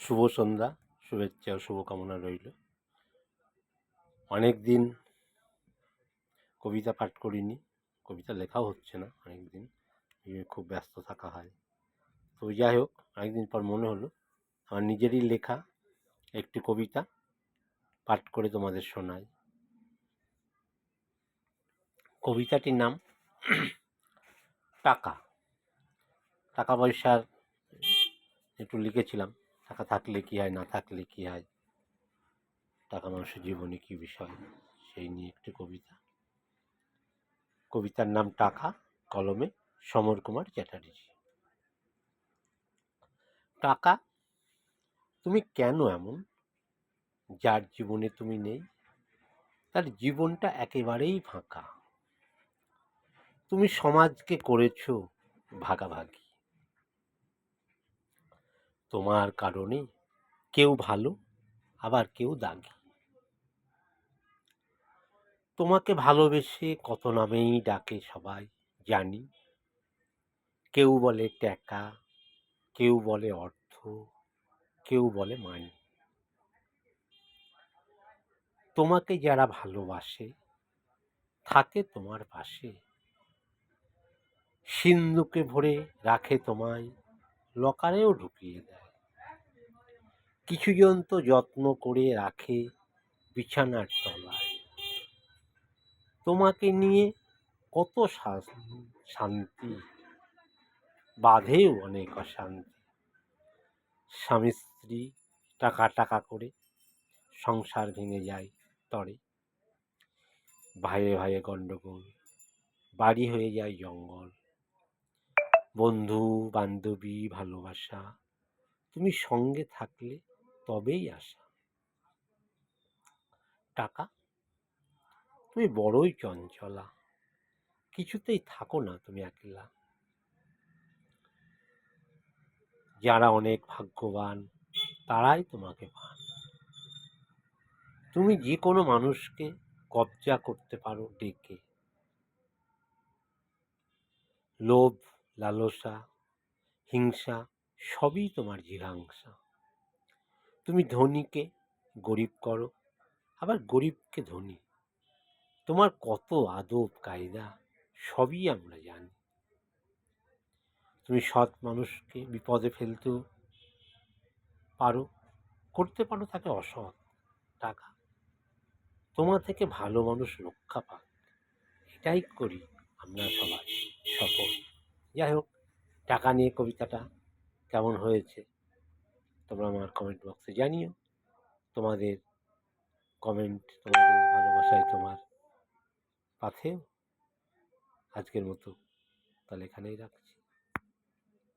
শুভ সন্ধ্যা, শুভেচ্ছা ও শুভকামনা রইল। অনেক দিন কবিতা পাঠ করিনি, কবিতা লেখাও হচ্ছে না অনেক দিন, খুব ব্যস্ত থাকা হয়। তো যাই হোক, অনেকদিন পর মনে হলো আমার নিজেরই লেখা একটি কবিতা পাঠ করে তোমাদের শোনাই। কবিতাটির নাম টাকা। টাকা পয়সার একটু লিখেছিলাম, টাকা থাকলে কি হয়, না থাকলে কি হয়, টাকা মানুষের জীবনে কি বিষয়, সেই নিয়ে একটি কবিতা। কবিতার নাম টাকা, কলমে সমর কুমার চ্যাটার্জি। টাকা, তুমি কেন এমন? যার জীবনে তুমি নেই, তার জীবনটা একেবারেই ফাঁকা। তুমি সমাজকে করেছো ভাগাভাগি, তোমার কারণে কেউ ভালো, আবার কেউ দাগী। তোমাকে ভালোবেসে কত নামেই ডাকে সবাই, জানি। কেউ বলে টাকা, কেউ বলে অর্থ, কেউ বলে মানি। তোমাকে যারা ভালোবাসে থাকে তোমার পাশে, সিন্ধুকে ভরে রাখে তোমায়, লকারেও ঢুকিয়ে দেয়। কিছুজন তো যত্ন করে রাখে বিছানার তলায়। তোমাকে নিয়ে কত শান্তি, বাঁধেও অনেক অশান্তি। স্বামী স্ত্রী টাকা টাকা করে সংসার ভেঙে যায় তরে। ভাইয়ে ভাইয়ে গন্ডগোল, বাড়ি হয়ে যায় জঙ্গল। বন্ধু বান্ধবী ভালোবাসা, তুমি সঙ্গে থাকলে তবেই আশা। টাকা, তুমি বড়ই চঞ্চলা, কিছুতেই থাকো না তুমি একলা। যারা অনেক ভাগ্যবান তারাই তোমাকে পান। তুমি যে কোনো মানুষকে কবজা করতে পারো ডেকে। লোভ, লালসা, হিংসা সবই তোমার জিঘাংসা। তুমি ধনীকে গরিব করো, আবার গরিবকে ধনী। তোমার কত আদব কায়দা সবই আমরা জানি। তুমি সৎ মানুষকে বিপদে ফেলতেও পারো, করতে পারো তাকে অসৎ। টাকা, তোমার থেকে ভালো মানুষ রক্ষা পাক, এটাই করি আমরা সবাই সফল। যাই হোক, টাকা নিয়ে কবিতাটা কেমন হয়েছে তোমরা আমার কমেন্ট বক্সে জানিও। তোমাদের কমেন্ট, তোমাদের ভালোবাসায় তোমার পাথেও। আজকের মতো তাহলে এখানেই রাখছি।